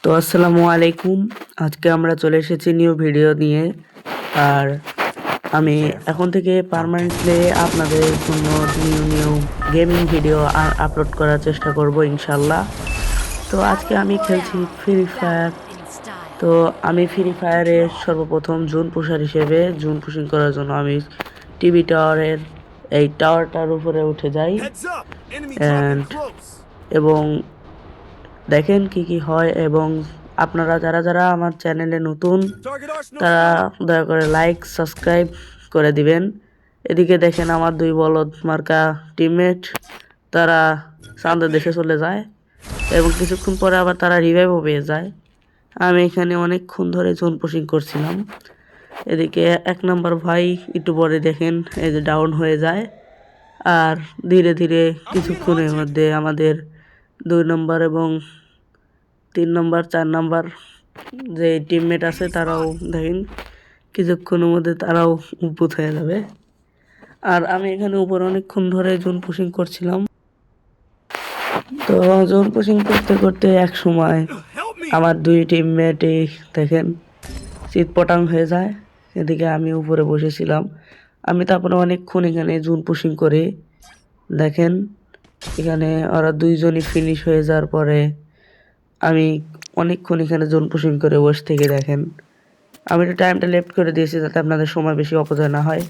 তো আসসালামু আলাইকুম। আজকে আমরা চলে এসেছি নিউ ভিডিও নিয়ে। আর আমি এখন থেকে পার্মানেন্টলি আপনাদের জন্য নিউ গেমিং ভিডিও আপলোড করার চেষ্টা করব ইনশাল্লাহ। তো আজকে আমি খেলছি ফ্রি ফায়ার। তো আমি ফ্রি ফায়ারে সর্বপ্রথম জুন পুশার হিসেবে জুন পুশিং করার জন্য আমি টিভি টাওয়ারের এই টাওয়ারটার উপরে উঠে যাই অ্যান্ড এবং দেখেন কি হয়। এবং আপনারা যারা যারা আমার চ্যানেলে নতুন তারা দয়া করে লাইক সাবস্ক্রাইব করে দিবেন। এদিকে দেখেন আমার দুই বলদ মার্কা টিমমেট তারা চাঁদের দেশে চলে যায় এবং কিছুক্ষণ পরে আবার তারা রিভাইভও পেয়ে যায়। আমি এখানে অনেকক্ষণ ধরে জোন পুশিং করছিলাম। এদিকে এক নম্বর ভাই একটু পরে দেখেন এই যে ডাউন হয়ে যায়। আর ধীরে ধীরে কিছুক্ষণের মধ্যে আমাদের 2 নম্বর এবং 3 নম্বর 4 নম্বর যে টিমমেট আছে তারাও দেখেন কিছুক্ষণের মধ্যে তারাও উপস্থিত হয়ে যাবে। আর আমি এখানে উপরে অনেকক্ষণ ধরে জোন পুশিং করছিলাম। তো জোন পুশিং করতে করতে এক সময় আমার দুই টিমমেটই দেখেন চিৎপটাং হয়ে যায়। এদিকে আমি উপরে বসেছিলাম। আমি তারপরে অনেকক্ষণ এখানে জোন পুশিং করি। দেখেন এখানে ওরা দুইজনই ফিনিশ হয়ে যাওয়ার পরে আমি অনেকক্ষণ এখানে জোন পুশিং করে বসে থেকে দেখেন আমি একটু টাইমটা লেফট করে দিয়েছি যাতে আপনাদের সময় বেশি অপচয় না হয়।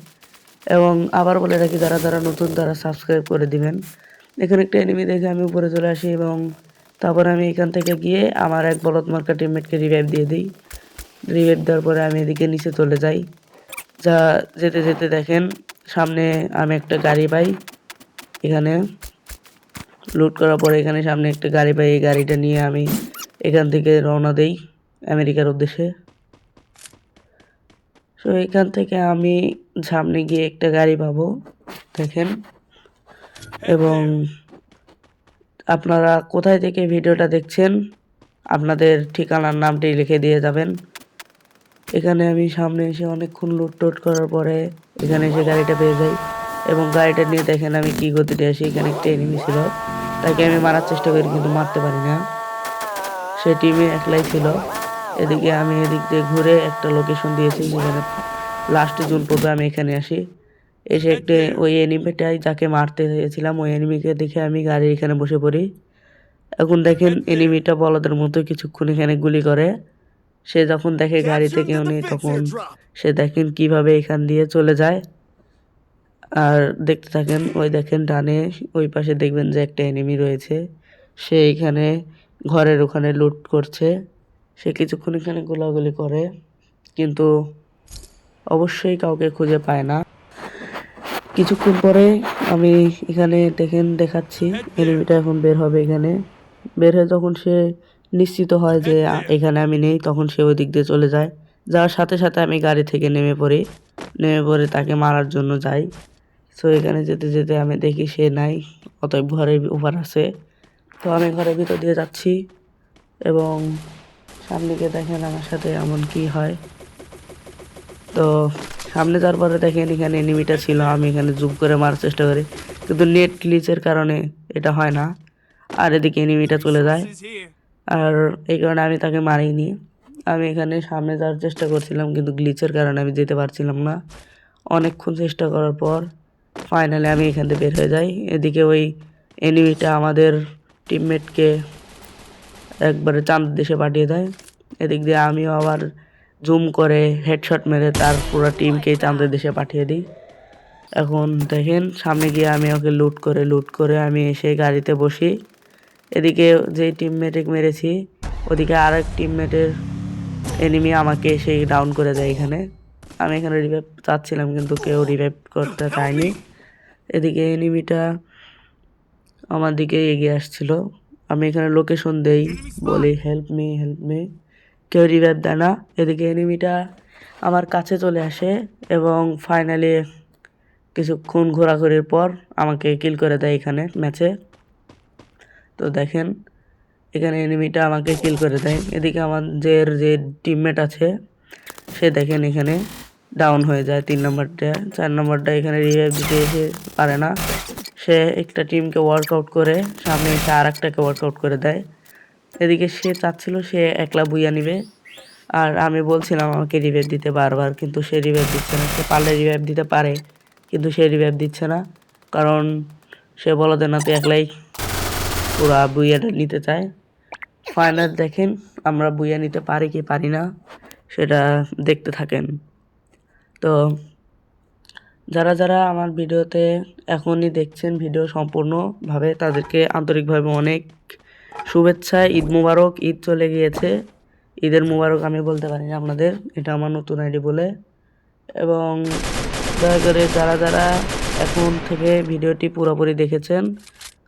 এবং আবার বলে রাখি যারা যারা নতুন তারা সাবস্ক্রাইব করে দিবেন। এখানে একটা এনিমি দেখে আমি উপরে চলে আসি এবং তারপরে আমি এখান থেকে গিয়ে আমার এক বলদ মার্কা টিমমেটকে রিভাইভ দিয়ে দিই। রিভাইভ দেওয়ার পরে আমি এদিকে নিচে চলে যাই। যা যেতে যেতে দেখেন সামনে আমি একটা গাড়ি পাই। এখানে লুট করার পরে এখানে সামনে একটা গাড়ি পাই। এই গাড়িটা নিয়ে আমি এখান থেকে রওনা দেই আমেরিকার উদ্দেশ্যে। তো এখান থেকে আমি সামনে গিয়ে একটা গাড়ি পাবো দেখেন। এবং আপনারা কোথায় থেকে ভিডিওটা দেখছেন আপনাদের ঠিকানার নামটি লিখে দিয়ে যাবেন। এখানে আমি সামনে এসে অনেকক্ষণ লুট করার পরে এখানে এসে গাড়িটা পেয়ে যাই এবং গাড়িটা নিয়ে দেখেন আমি কি গতিতে আসি। এখানে একটা এনিমি ছিল, তাকে আমি মারার চেষ্টা করি কিন্তু মারতে পারি না, সে টিমে একলাই ছিল। এদিকে আমি এদিক দিয়ে ঘুরে একটা লোকেশন দিয়েছি যেখানে লাস্টে জুন পড়বে। আমি এখানে আসি, এসে একটা ওই এনিমিটাই যাকে মারতে চেয়েছিলাম ওই এনিমিকে দেখে আমি গাড়ি এখানে বসে পড়ি। এখন দেখেন এনিমিটা বলদের মতো কিছুক্ষণ এখানে গুলি করে। সে যখন দেখে গাড়িতে কেউ নেই তখন সে দেখেন কিভাবে এখান দিয়ে চলে যায়। আর দেখতে থাকেন ওই দেখেন ডানে ওই পাশে দেখবেন যে একটা এনিমি রয়েছে, সে এখানে ঘরের ওখানে লুট করছে। সে কিছুক্ষণ এখানে গোলাগুলি করে কিন্তু অবশ্যই কাউকে খুঁজে পায় না। কিছুক্ষণ পরে আমি এখানে দেখেন দেখাচ্ছি এনিমিটা এখন বের হবে। এখানে বের হয়ে যখন সে নিশ্চিত হয় যে এখানে আমি নেই তখন সে ওই দিক দিয়ে চলে যায়। যাওয়ার সাথে সাথে আমি গাড়ি থেকে নেমে পড়ে তাকে মারার জন্য যাই। সো এখানে যেতে যেতে আমি দেখি সে নাই, অতএব ঘরের উপর আছে। তো আমি ঘরের ভিতর দিয়ে যাচ্ছি এবং সামনে গিয়ে দেখেন আমার সাথে এমন কি হয়। তো সামনে যাওয়ার পরে দেখেন এখানে এনিমিটা ছিল, আমি এখানে জুম করে মারার চেষ্টা করি কিন্তু নেট গ্লিচের কারণে এটা হয় না। আর এদিকে এনিমিটা চলে যায় আর এই কারণে আমি তাকে মারিনি। আমি এখানে সামনে যাওয়ার চেষ্টা করছিলাম কিন্তু গ্লিচের কারণে আমি যেতে পারছিলাম না। অনেকক্ষণ চেষ্টা করার পর ফাইনালি আমি এখান থেকে বের হয়ে যাই। এদিকে ওই এনিমিটা আমাদের টিমমেটকে একবারে চাঁদ দেশে পাঠিয়ে দেয়। এদিক দিয়ে আমিও আবার জুম করে হেডশট মেরে তার পুরো টিমকেই চাঁদের দেশে পাঠিয়ে দিই। এখন দেখেন সামনে গিয়ে আমি ওকে লুট করে আমি এসে গাড়িতে বসি। এদিকে যে টিমমেটে মেরেছি ওদিকে আরেক টিমমেটের এনিমি আমাকে এসে ডাউন করে দেয়। এখানে আমি এখানে রিভাইভ চাচ্ছিলাম কিন্তু কেউ রিভাইভ করতে চায়নি। এদিকে এনিমিটা আমার দিকে এগিয়ে আসছিল, আমি এখানে লোকেশন দেই, বলি হেল্প মি, কেউ রিভাইভ দেয় না। এদিকে এনিমিটা আমার কাছে চলে আসে এবং ফাইনালি কিছুক্ষণ ঘোরাঘুরির পর আমাকে কিল করে দেয় এখানে ম্যাচে। তো দেখেন এখানে এনিমিটা আমাকে কিল করে দেয়। এদিকে আমাদের যে টিমমেট আছে সে দেখেন এখানে ডাউন হয়ে যায়। 3 নম্বরটা 4 নম্বরটা এখানে রিভাইভ দিতে এসে পারে না, সে একটা টিমকে ওয়ার্কআউট করে সামনে এসে আর একটাকে ওয়ার্কআউট করে দেয়। এদিকে সে চাচ্ছিল সে একলা বুইয়া নিবে, আর আমি বলছিলাম আমাকে রিভাইভ দিতে বারবার, কিন্তু সে রিভাইভ দিচ্ছে না। সে পারলে রিভাইভ দিতে পারে, কিন্তু সে রিভাইভ দিচ্ছে না, কারণ সে বলদের না তো একলাই পুরা বুইয়াটা নিতে চায়। ফাইনাল দেখেন আমরা বুইয়া নিতে পারি কি পারি না সেটা দেখতে থাকেন। তো যারা যারা আমার ভিডিওতে এখনই দেখছেন ভিডিও সম্পূর্ণভাবে, তাদেরকে আন্তরিকভাবে অনেক শুভেচ্ছা। ঈদ মুবারক। ঈদ চলে গিয়েছে, ঈদের মুবারক আমি বলতে পারি না আপনাদের, এটা আমার নতুন আইডি বলে। এবং দয়া করে যারা যারা এখন থেকে ভিডিওটি পুরোপুরি দেখেছেন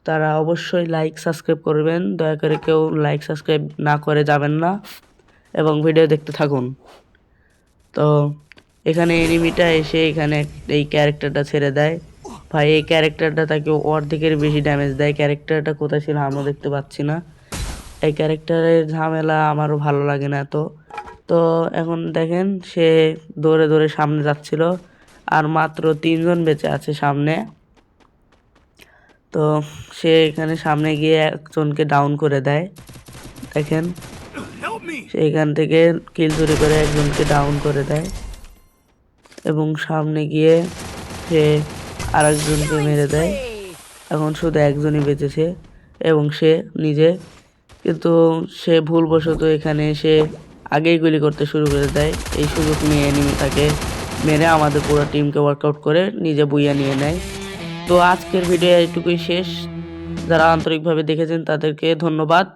তারা অবশ্যই লাইক সাবস্ক্রাইব করবেন। দয়া করে কেউ লাইক সাবস্ক্রাইব না করে যাবেন না এবং ভিডিও দেখতে থাকুন। তো এখানে এনিমিটা এসে এখানে এই ক্যারেক্টারটা ছেড়ে দেয়। ভাই এই ক্যারেক্টারটা তাকে অর্ধেকের বেশি ড্যামেজ দেয়। ক্যারেক্টারটা কোথায় ছিল আমরা দেখতে পাচ্ছি না। এই ক্যারেক্টারের ঝামেলা আমারও ভালো লাগে না এত। তো এখন দেখেন সে দৌড়ে দৌড়ে সামনে যাচ্ছিল, আর মাত্র 3 জন বেঁচে আছে সামনে। তো সে এখানে সামনে গিয়ে একজনকে ডাউন করে দেয়। দেখেন সে এখান থেকে কিল চুরি করে একজনকে ডাউন করে দেয় এবং সামনে গিয়ে সে আরেকজনকে মেরে দেয়। এখন শুধু একজনই বেঁচেছে এবং সে নিজে, কিন্তু সে ভুলবশত এখানে এসে আগেই গুলি করতে শুরু করে দেয়। এই সুযোগ নিয়ে এনিমি তাকে মেরে আমাদের পুরো টিমকে ওয়ার্কআউট করে নিজে বুইয়া নিয়ে নেয়। তো আজকের ভিডিও এইটুকুই শেষ। যারা আন্তরিকভাবে দেখেছেন তাদেরকে ধন্যবাদ।